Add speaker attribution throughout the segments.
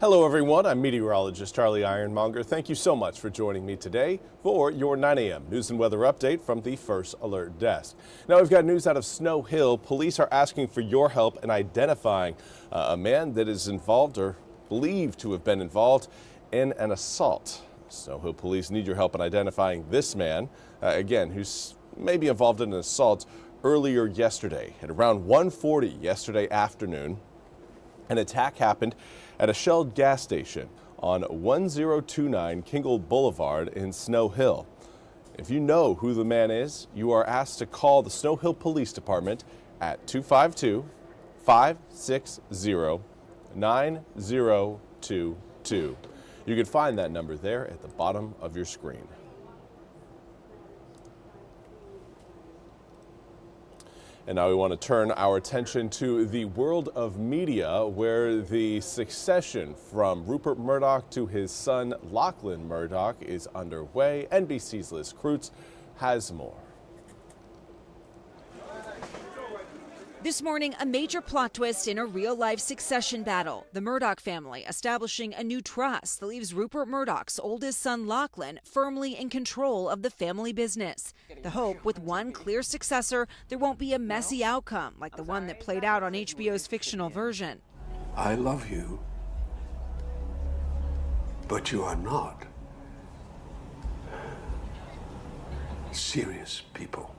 Speaker 1: Hello everyone, I'm Meteorologist Charlie Ironmonger. Thank you so much for joining me today for your 9 a.m. news and weather update from the First Alert Desk. Now we've got news out of Snow Hill. Police are asking for your help in identifying a man that is involved or believed to have been involved in an assault. Snow Hill police need your help in identifying this man, again, who's maybe involved in an assault earlier yesterday. At around 1:40 yesterday afternoon, an attack happened at a Shell gas station on 1029 Kingle Boulevard in Snow Hill. If you know who the man is, you are asked to call the Snow Hill Police Department at 252-560-9022. You can find that number there at the bottom of your screen. And now we want to turn our attention to the world of media, where the succession from Rupert Murdoch to his son Lachlan Murdoch is underway. NBC's Liz Kreutz has more.
Speaker 2: This morning, a major plot twist in a real-life succession battle. The Murdoch family establishing a new trust that leaves Rupert Murdoch's oldest son, Lachlan, firmly in control of the family business. The hope, with one clear successor, there won't be a messy outcome like the one that played out on HBO's fictional version.
Speaker 3: I love you, but you are not serious people.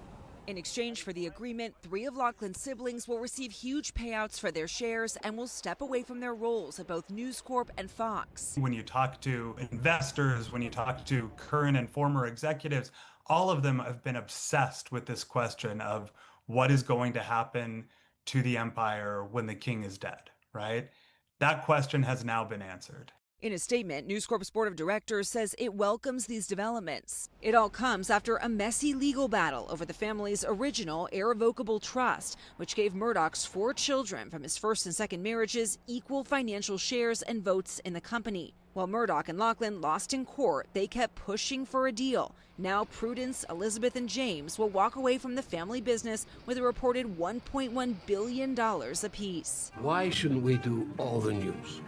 Speaker 2: In exchange for the agreement, 3 of Lachlan's siblings will receive huge payouts for their shares and will step away from their roles at both News Corp and Fox.
Speaker 4: When you talk to investors, when you talk to current and former executives, all of them have been obsessed with this question of what is going to happen to the empire when the king is dead, right? That question has now been answered.
Speaker 2: In a statement, News Corp's board of directors says it welcomes these developments. It all comes after a messy legal battle over the family's original irrevocable trust, which gave Murdoch's 4 children from his first and second marriages equal financial shares and votes in the company. While Murdoch and Lachlan lost in court, they kept pushing for a deal. Now Prudence, Elizabeth, and James will walk away from the family business with a reported $1.1 billion apiece.
Speaker 3: Why shouldn't we do all the news?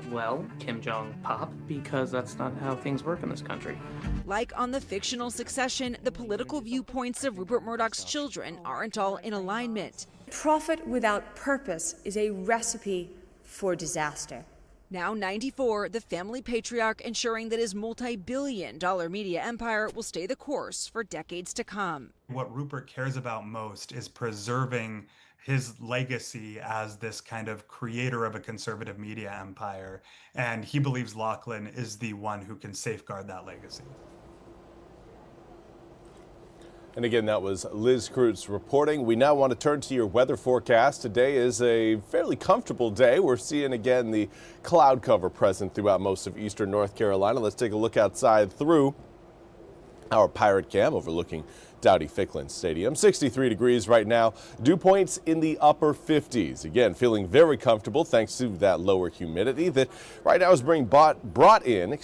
Speaker 5: Well, Kim Jong-pop, because that's not how things work in this country.
Speaker 2: Like on the fictional Succession, the political viewpoints of Rupert Murdoch's children aren't all in alignment.
Speaker 6: Profit without purpose is a recipe for disaster.
Speaker 2: Now 94, the family patriarch ensuring that his multi-billion-dollar media empire will stay the course for decades to come.
Speaker 4: What Rupert cares about most is preserving his legacy as this kind of creator of a conservative media empire, and he believes Lachlan is the one who can safeguard that legacy.
Speaker 1: And again, that was Liz Kreutz reporting. We now want to turn to your weather forecast. Today is a fairly comfortable day. We're seeing again the cloud cover present throughout most of eastern North Carolina. Let's take a look outside through our Pirate Cam overlooking Dowdy-Ficklin Stadium. 63 degrees right now. Dew points in the upper 50s. Again, feeling very comfortable thanks to that lower humidity that right now is being brought in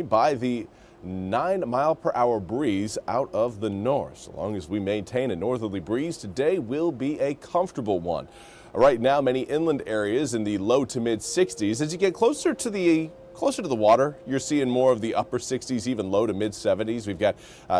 Speaker 1: by the 9-mile-per-hour breeze out of the north. So long as we maintain a northerly breeze, today will be a comfortable one. Right now, many inland areas in the low to mid 60s. As you get closer to the water, you're seeing more of the upper 60s, even low to mid 70s. We've got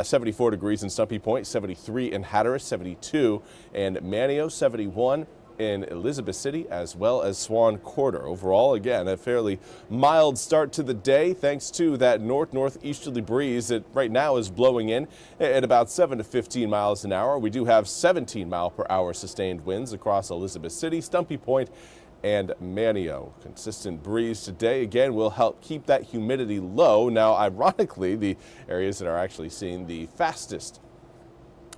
Speaker 1: 74 degrees in Stumpy Point, 73 in Hatteras, 72 in Manio, 71 in Elizabeth City, as well as Swan Quarter. Overall, again, a fairly mild start to the day thanks to that northeasterly breeze that right now is blowing in at about 7 to 15 miles an hour. We do have 17-mile-per-hour sustained winds across Elizabeth City, Stumpy Point, and Manio. Consistent breeze today, again, will help keep that humidity low. Now, ironically, the areas that are actually seeing the fastest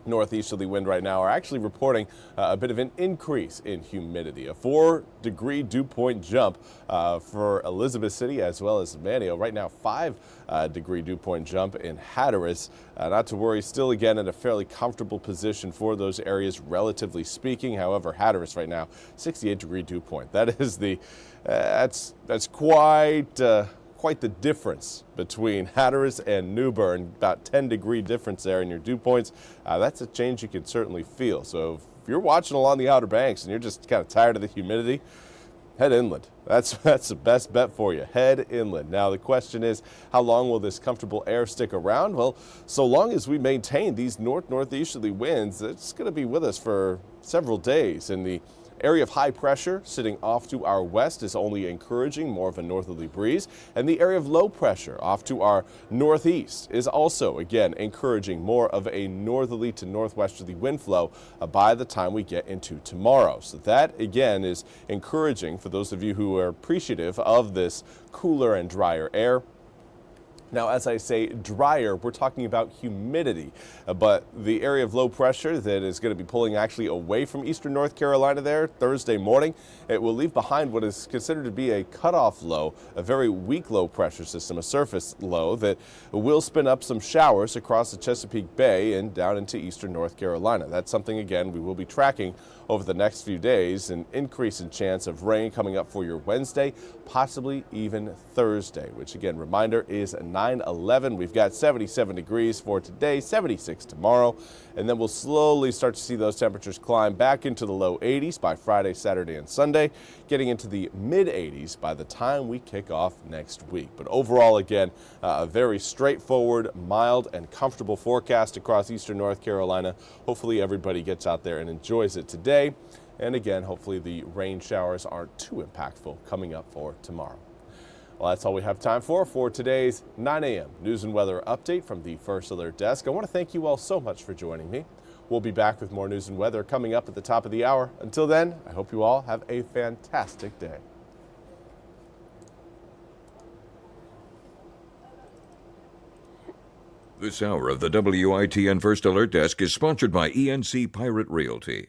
Speaker 1: northeasterly wind right now are actually reporting a bit of an increase in humidity. A 4-degree dew point jump for Elizabeth City as well as Manio. Right now, 5-degree dew point jump in Hatteras. Not to worry, still again in a fairly comfortable position for those areas, relatively speaking. However, Hatteras right now, 68-degree dew point. That is that's quite the difference between Hatteras and New Bern. About 10-degree difference there in your dew points. That's a change you can certainly feel. So if you're watching along the Outer Banks and you're just kind of tired of the humidity, head inland. That's the best bet for you. Head inland. Now the question is, how long will this comfortable air stick around? Well, so long as we maintain these northeasterly winds, it's going to be with us for several days. And the area of high pressure sitting off to our west is only encouraging more of a northerly breeze, and the area of low pressure off to our northeast is also, again, encouraging more of a northerly to northwesterly wind flow by the time we get into tomorrow. So that, again, is encouraging for those of you who are appreciative of this cooler and drier air. Now, as I say drier, we're talking about humidity, but the area of low pressure that is going to be pulling actually away from eastern North Carolina there Thursday morning, it will leave behind what is considered to be a cutoff low, a very weak low pressure system, a surface low that will spin up some showers across the Chesapeake Bay and down into eastern North Carolina. That's something, again, we will be tracking over the next few days, an increase in chance of rain coming up for your Wednesday, possibly even Thursday, which, again, reminder is 9/11. We've got 77 degrees for today, 76 tomorrow, and then we'll slowly start to see those temperatures climb back into the low 80s by Friday, Saturday, and Sunday, getting into the mid 80s by the time we kick off next week. But overall, again, a very straightforward, mild, and comfortable forecast across eastern North Carolina. Hopefully everybody gets out there and enjoys it today. And again, hopefully the rain showers aren't too impactful coming up for tomorrow. Well, that's all we have time for today's 9 a.m. news and weather update from the First Alert Desk. I want to thank you all so much for joining me. We'll be back with more news and weather coming up at the top of the hour. Until then, I hope you all have a fantastic day.
Speaker 7: This hour of the WITN First Alert Desk is sponsored by ENC Pirate Realty.